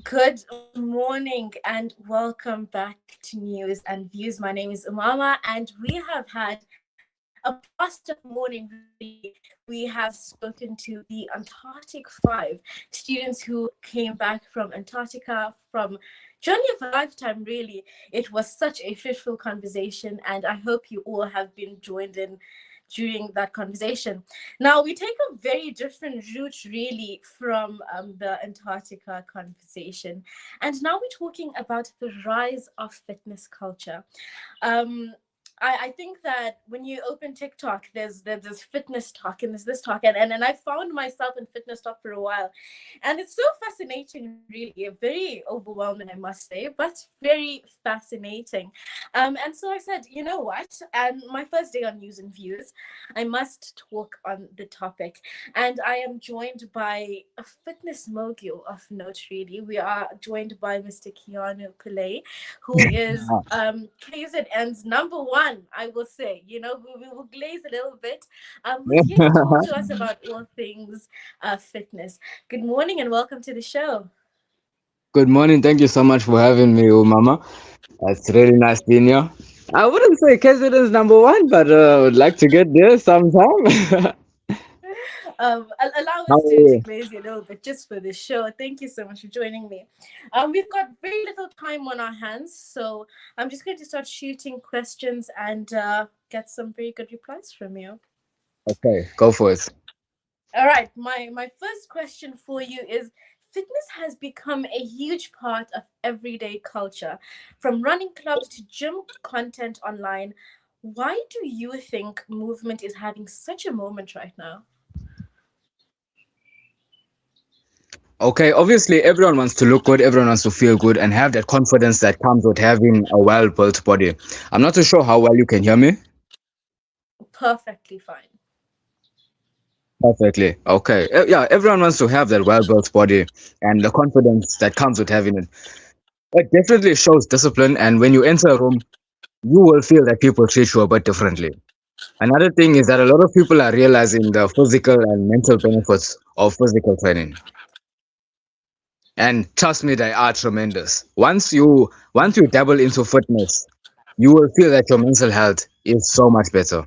Good morning and welcome back to News and Views. My name is Umama, and we have had a blast of morning, really. We have spoken to the Antarctic 5 students who came back from Antarctica from journey of a lifetime, really. It was such a fruitful conversation, and I hope you all have been joined in during that conversation. Now, we take a very different route, really, from the Antarctica conversation. And now we're talking about the rise of fitness culture. Um, I think that when you open TikTok, there's this fitness talk and there's this talk, and I found myself in fitness talk for a while, and it's so fascinating, really, very overwhelming, I must say, but very fascinating. And so I said, you know what? And my first day on News and Views, I must talk on the topic, and I am joined by a fitness mogul of note. Really, we are joined by Mr. Keanu Pillay, who is KZN's number one, I will say. We will glaze a little bit. Who's here to talk to us about all things fitness. Good morning and welcome to the show. Good morning. Thank you so much for having me, Mama. It's really nice being here. I wouldn't say Kensington is number one, but I would like to get there sometime. Allow How us are to you? glaze you a little bit just for this show. Thank you so much for joining me. We've got very little time on our hands, so I'm just going to start shooting questions and get some very good replies from you. Okay, go for it. All right, my first question for you is, fitness has become a huge part of everyday culture, from running clubs to gym content online. Why do you think movement is having such a moment right now? Okay, obviously, everyone wants to look good, everyone wants to feel good, and have that confidence that comes with having a well built body. I'm not too sure how well you can hear me. Perfectly fine. Perfectly. Okay. Yeah, everyone wants to have that well built body and the confidence that comes with having it. It definitely shows discipline, and when you enter a room, you will feel that people treat you a bit differently. Another thing is that a lot of people are realizing the physical and mental benefits of physical training. And trust me, they are tremendous. Once you dabble into fitness, you will feel that your mental health is so much better.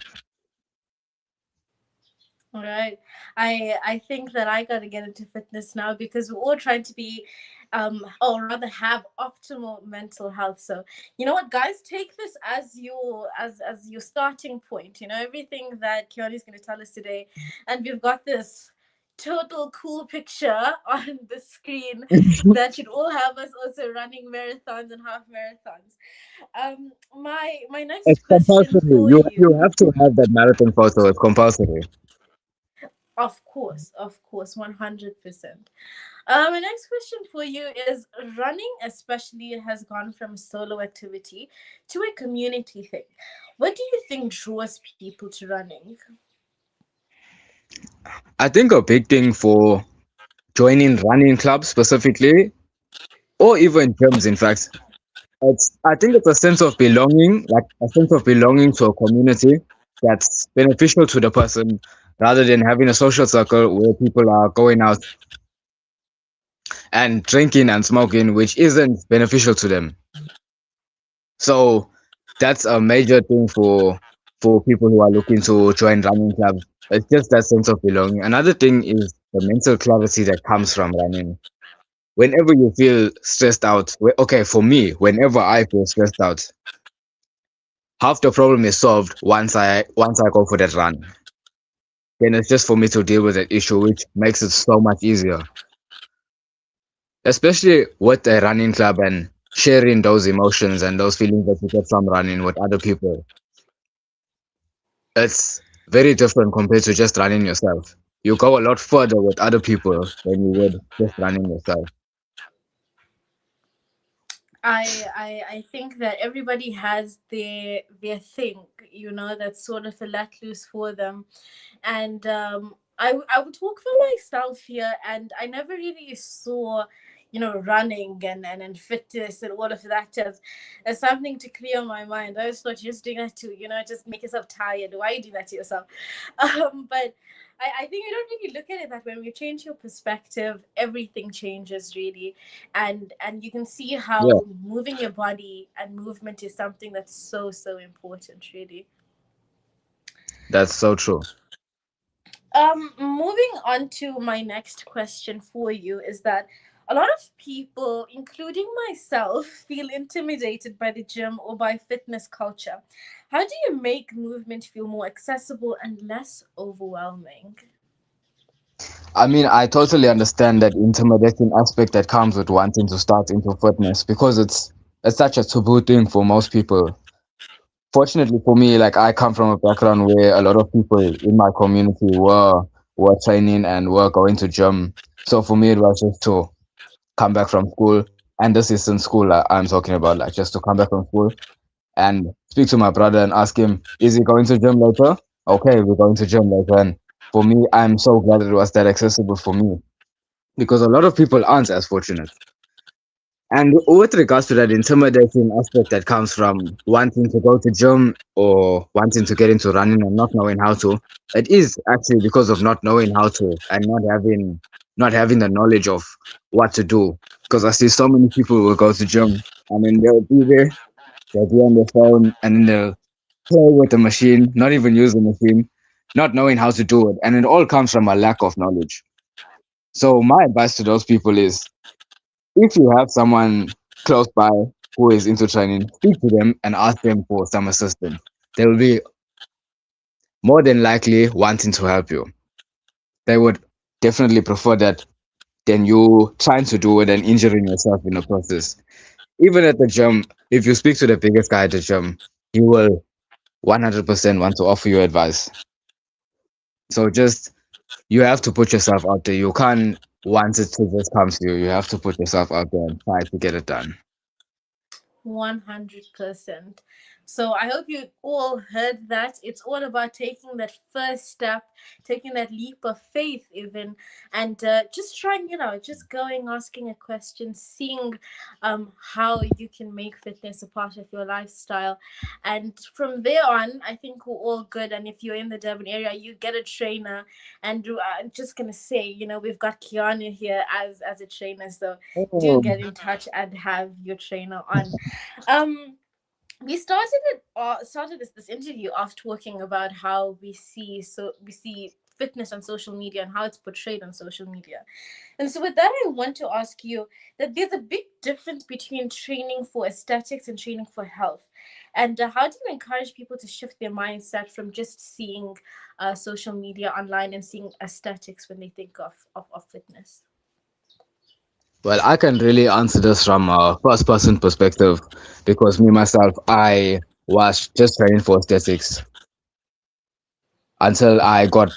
All right. I think that I gotta get into fitness now because we're all trying to be or rather have optimal mental health. So you know what, guys, take this as your starting point. Everything that Kiani's gonna tell us today. And we've got this total cool picture on the screen that should all have us also running marathons and half marathons. My It's next question compulsory. for You you. have to have that marathon photo. It's compulsory. Of course, 100%. My next question for you is, running especially has gone from a solo activity to a community thing. What do you think draws people to running? I think a big thing for joining running clubs specifically, or even gyms, in fact, I think it's a sense of belonging, like a sense of belonging to a community that's beneficial to the person rather than having a social circle where people are going out and drinking and smoking, which isn't beneficial to them. So that's a major thing for people who are looking to join running clubs. It's just that sense of belonging. Another thing is the mental clarity that comes from running. Whenever you feel stressed out, okay, for me, whenever I feel stressed out, half the problem is solved once I go for that run. Then it's just for me to deal with that issue, which makes it so much easier. Especially with a running club and sharing those emotions and those feelings that you get from running with other people. It's very different compared to just running yourself. You go a lot further with other people than you would just running yourself. I think that everybody has their thing, that's sort of a let loose for them. And I would talk for myself here, and I never really saw running and fitness and all of that as something to clear my mind. I just thought you're just doing that to just make yourself tired. Why are you doing that to yourself? But I think you don't really look at it that way. When you change your perspective, everything changes really, and you can see Yeah, how moving your body and movement is something that's so important, really. that's so true. Moving on to my next question for you is that a lot of people, including myself, feel intimidated by the gym or by fitness culture. How do you make movement feel more accessible and less overwhelming? I mean, I totally understand that intimidating aspect that comes with wanting to start into fitness because it's such a taboo thing for most people. Fortunately for me, like I come from a background where a lot of people in my community were training and were going to gym. So for me, it was just to come back from school, and this is in school I'm talking about, like just to come back from school and speak to my brother and ask him, is he going to gym later? Okay, we're going to gym later. And for me, I'm so glad it was that accessible for me because a lot of people aren't as fortunate. And with regards to that intimidating aspect that comes from wanting to go to gym or wanting to get into running and not knowing how to, it is actually because of not knowing how to and not having the knowledge of what to do. Because I see so many people will go to gym and then they'll be there, they'll be on their phone and then they'll play with the machine, not even use the machine, not knowing how to do it. And it all comes from a lack of knowledge. So my advice to those people is if you have someone close by who is into training, speak to them and ask them for some assistance. They will be more than likely wanting to help you. They would definitely prefer that than you trying to do it and injuring yourself in the process. Even at the gym, if you speak to the biggest guy at the gym, he will 100% want to offer you advice. So just you have to put yourself out there. You can't want it to just come to you. You have to put yourself out there and try to get it done. 100%. So I hope you all heard that. It's all about taking that first step, taking that leap of faith, even, and just trying, just going, asking a question, seeing how you can make fitness a part of your lifestyle. And from there on, I think we're all good. And if you're in the Durban area, you get a trainer. And I'm just going to say, we've got Keanu here as a trainer. So do Oh. get in touch and have your trainer on. Um, we started this interview off talking about how we see fitness on social media and how it's portrayed on social media. And so with that, I want to ask you that there's a big difference between training for aesthetics and training for health. And how do you encourage people to shift their mindset from just seeing social media online and seeing aesthetics when they think of fitness? Well, I can really answer this from a first person perspective because me myself, I was just training for aesthetics until I got,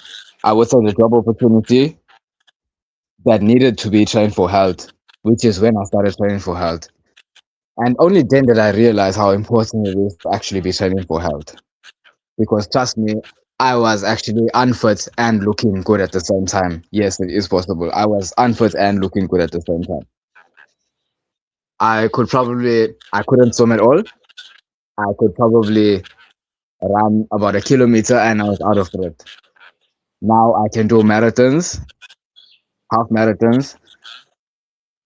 I would say, the job opportunity that needed to be trained for health, which is when I started training for health. And only then did I realize how important it is to actually be training for health. Because trust me, I was actually unfit and looking good at the same time. Yes, it is possible. I was unfit and looking good at the same time. I couldn't swim at all. I could probably run about a kilometer and I was out of breath. Now I can do marathons, half marathons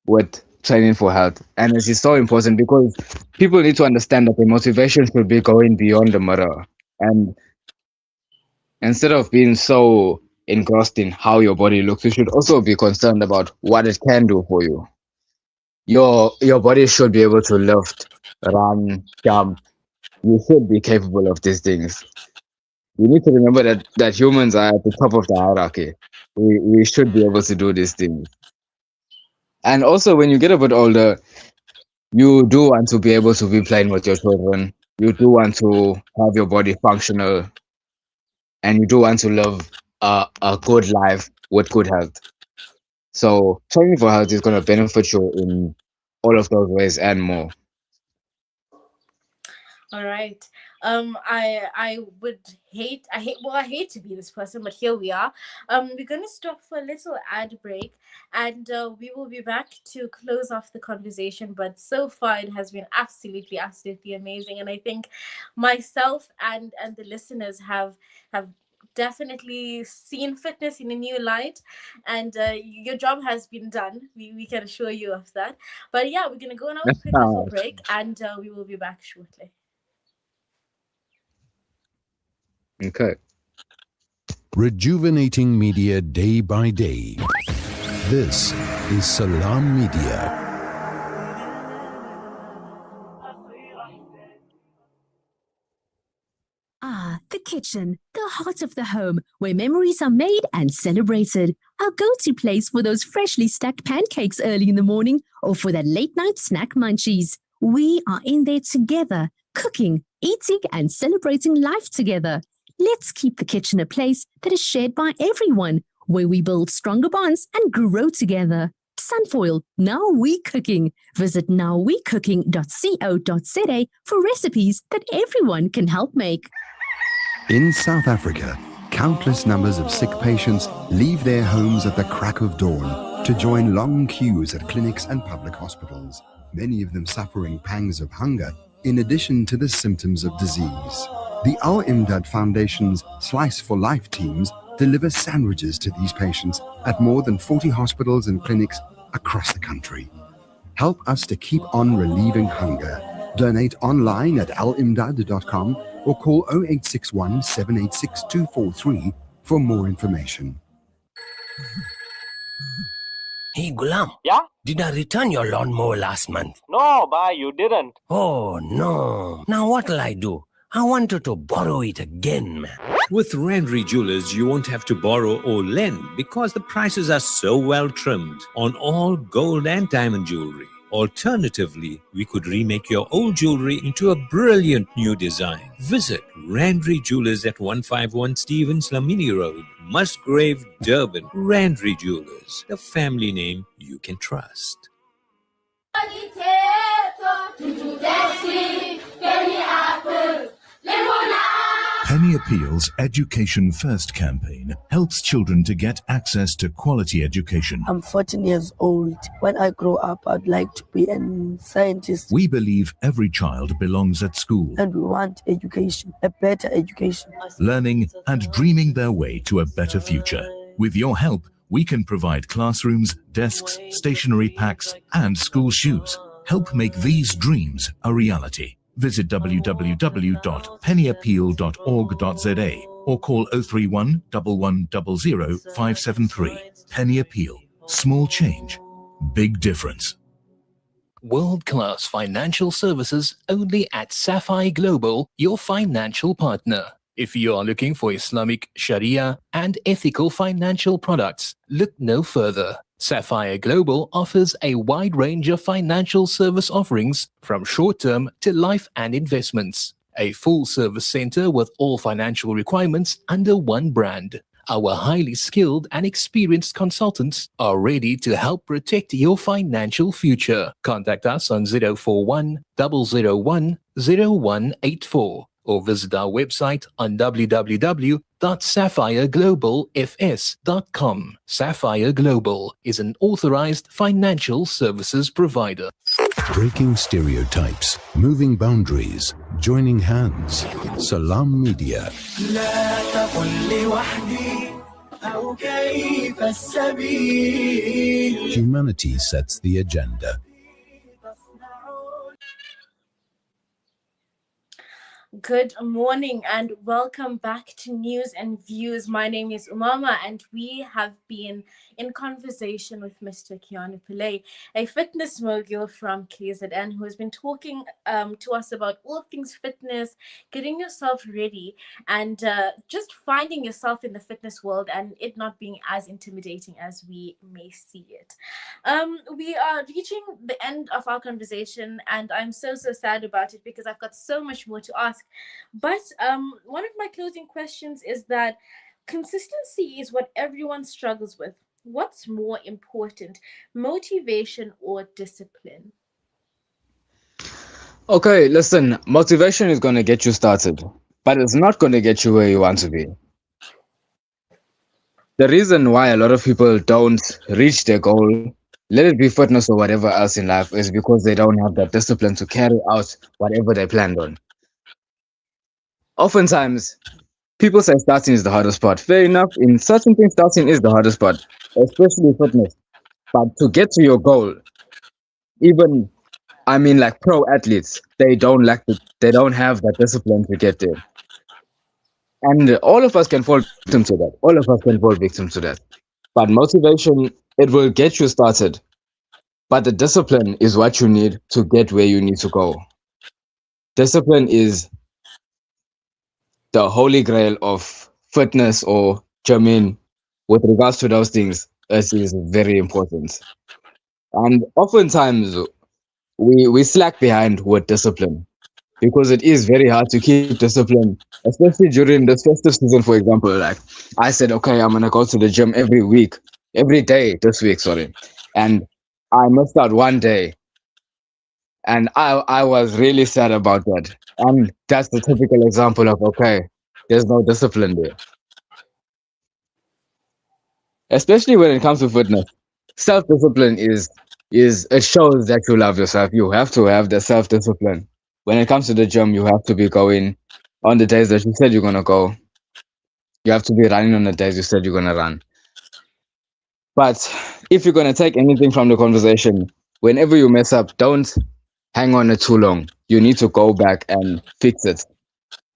with training for health. And this is so important because people need to understand that the motivation should be going beyond the mirror. And instead of being so engrossed in how your body looks, you should also be concerned about what it can do for you. Your body should be able to lift, run, jump. You should be capable of these things. We need to remember that humans are at the top of the hierarchy. We should be able to do these things. And also, when you get a bit older, you do want to be able to be playing with your children. You do want to have your body functional, and you do want to live a good life with good health. So, training for health is going to benefit you in all of those ways and more. All right. I hate to be this person, but here we are. We're gonna stop for a little ad break, and we will be back to close off the conversation. But so far, it has been absolutely amazing, and I think myself and the listeners have definitely seen fitness in a new light, and your job has been done. We can assure you of that. But yeah, we're going to go on our quick little break, and we will be back shortly. Okay. Rejuvenating media day by day. This is Salam Media. The kitchen, the heart of the home, where memories are made and celebrated. Our go-to place for those freshly stacked pancakes early in the morning or for that late-night snack munchies. We are in there together, cooking, eating, and celebrating life together. Let's keep the kitchen a place that is shared by everyone, where we build stronger bonds and grow together. Sunfoil, now we cooking. Visit nowwecooking.co.za for recipes that everyone can help make. In South Africa, countless numbers of sick patients leave their homes at the crack of dawn to join long queues at clinics and public hospitals, many of them suffering pangs of hunger in addition to the symptoms of disease. The Al Imdad Foundation's Slice for Life teams deliver sandwiches to these patients at more than 40 hospitals and clinics across the country. Help us to keep on relieving hunger. Donate online at alimdad.com or call 0861 786 243 for more information. Hey Gulam. Yeah? Did I return your lawnmower last month? No, bye, you didn't. Oh no. Now what'll I do? I wanted to borrow it again, man. With Randry Jewelers, you won't have to borrow or lend because the prices are so well trimmed on all gold and diamond jewelry. Alternatively, we could remake your old jewelry into a brilliant new design. Visit Randry Jewelers at 151 Stevens Lamini Road, Musgrave, Durban. Randry Jewelers, the family name you can trust. Penny Appeal's Education First campaign helps children to get access to quality education. I'm 14 years old. When I grow up, I'd like to be a scientist. We believe every child belongs at school, And we want education, a better education. learning and dreaming their way to a better future. With your help, we can provide classrooms, desks, stationery packs, and school shoes. Help make these dreams a reality. Visit www.pennyappeal.org.za or call 031 1100 573. Penny Appeal. Small change, big difference. World-class financial services only at Sapphire Global, your financial partner. If you are looking for Islamic, Sharia, and ethical financial products, look no further. Sapphire Global offers a wide range of financial service offerings from short-term to life and investments. A full-service center with all financial requirements under one brand. Our highly skilled and experienced consultants are ready to help protect your financial future. Contact us on 041 001 0184 or visit our website on www.sapphireglobalfs.com. Sapphire Global is an authorized financial services provider. Breaking stereotypes, moving boundaries, joining hands. Salam Media. Humanity sets the agenda. Good morning and welcome back to News and Views. My name is Umama and we have been in conversation with Mr. Keanu Pillay, a fitness mogul from KZN who has been talking to us about all things fitness, getting yourself ready and just finding yourself in the fitness world and it not being as intimidating as we may see it. We are reaching the end of our conversation and I'm so sad about it because I've got so much more to ask. But one of my closing questions is that consistency is what everyone struggles with. What's more important, motivation or discipline? Okay, listen, motivation is going to get you started, but it's not going to get you where you want to be. The reason why a lot of people don't reach their goal, let it be fitness or whatever else in life, is because they don't have that discipline to carry out whatever they planned on. Oftentimes, People say starting is the hardest part. Fair enough. In certain things, starting is the hardest part, especially fitness. But to get to your goal, even I mean, like pro athletes, they don't have that discipline to get there. And all of us can fall victim to that. All of us can fall victim to that. But motivation, it will get you started. But the discipline is what you need to get where you need to go. Discipline is the holy grail of fitness or gymming with regards to those things. It is very important. And oftentimes we slack behind with discipline because it is very hard to keep discipline, especially during this festive season, for example. Like I said, okay, I'm gonna go to the gym every week, every day this week, sorry. And I missed out one day and I was really sad about that. And that's the typical example of okay, there's no discipline there. Especially when it comes to fitness. Self-discipline is it shows that you love yourself. You have to have the self-discipline. When it comes to the gym, you have to be going on the days that you said you're gonna go. You have to be running on the days you said you're gonna run. But if you're gonna take anything from the conversation, whenever you mess up, don't hang on it too long. You need to go back and fix it.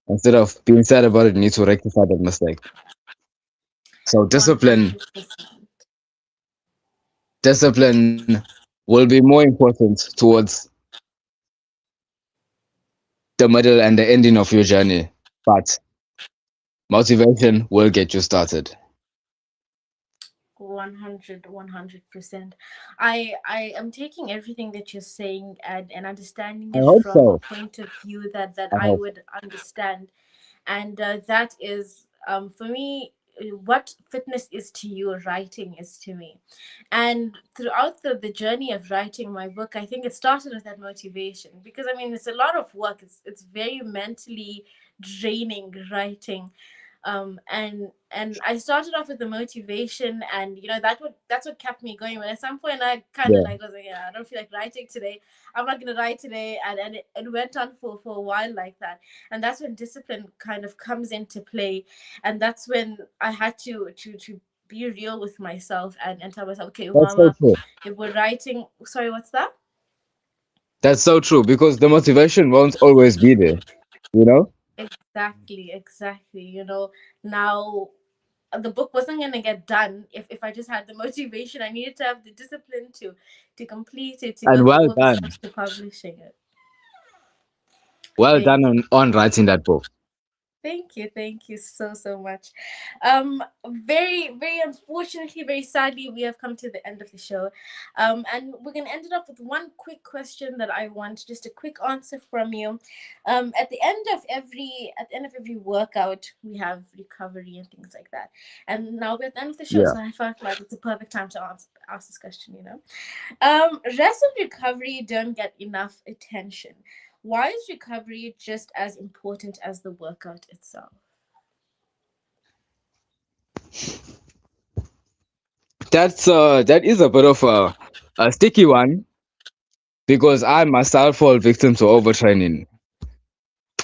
Instead of being sad about it, you need to rectify that mistake. So discipline 100%. discipline will be more important towards the middle and the ending of your journey. But motivation will get you started. 100%. I am taking everything that you're saying and understanding I it hope from a so. point of view that I I hope. would understand. And that is for me what fitness is to you, writing is to me. And throughout the journey of writing my book, I think it started with that motivation, because I mean it's a lot of work. It's very mentally draining writing. And I started off with the motivation, and that's what kept me going. But at some point I kind of Yeah. like was like, yeah, I don't feel like writing today, I'm not gonna write today. And it went on for a while like that. And that's when discipline kind of comes into play. And that's when I had to be real with myself and tell myself, okay, That's so mama, true. if we're writing, sorry, what's that? That's so true because the motivation won't always be there, you know? Exactly. Now the book wasn't going to get done if I just had the motivation. I needed to have the discipline to complete it, to go And through well all the done. steps to publishing it. Well Thank done on writing that book. Thank you so much. Very unfortunately, very sadly, we have come to the end of the show, and we're gonna end it off with one quick question that I want just a quick answer from you. At the end of every workout, we have recovery and things like that, and now we're at the end of the show, Yeah. so I felt like it's a perfect time to ask this question. Rest and recovery don't get enough attention. Why is recovery just as important as the workout itself? That is a bit of a sticky one because I myself fall victim to overtraining.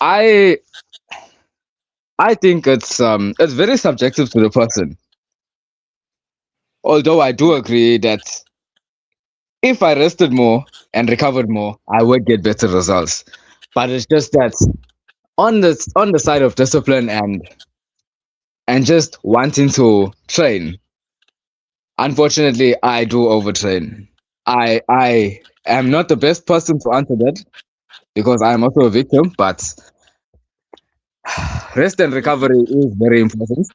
I I think it's very subjective to the person. Although I do agree that if I rested more and recovered more, I would get better results. But it's just that on the side of discipline and just wanting to train, unfortunately, I do overtrain. I am not the best person to answer that because I am also a victim. But rest and recovery is very important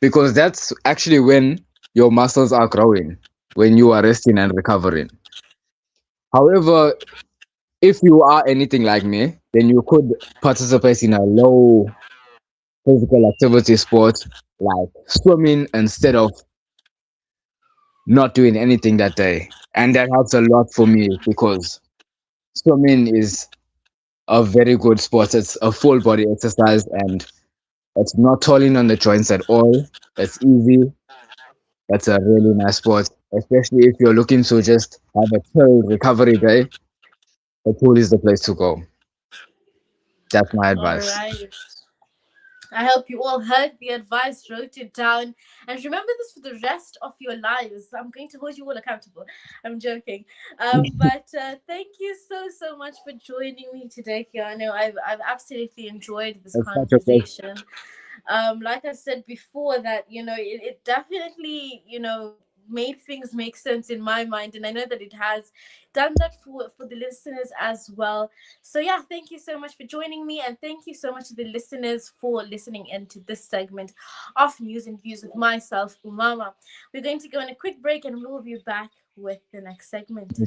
because that's actually when your muscles are growing, when you are resting and recovering. However, if you are anything like me, then you could participate in a low physical activity sport like swimming instead of not doing anything that day. And that helps a lot for me because swimming is a very good sport. It's a full body exercise and it's not tolling on the joints at all. It's easy. It's a really nice sport, especially if you're looking to just have a chill recovery day. The pool is the place to go. That's my All advice. right. I hope you all heard the advice, wrote it down, and remember this for the rest of your lives. I'm going to hold you all accountable. I'm joking. But thank you so much for joining me today, Keanu. I've absolutely enjoyed this It's such a pleasure. conversation. Like I said before, that it definitely made things make sense in my mind, and I know that it has done that for the listeners as well. So yeah, thank you so much for joining me, and thank you so much to the listeners for listening into this segment of News and Views with myself, Umama. We're going to go on a quick break, and we'll be back with the next segment.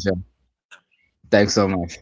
Thanks so much.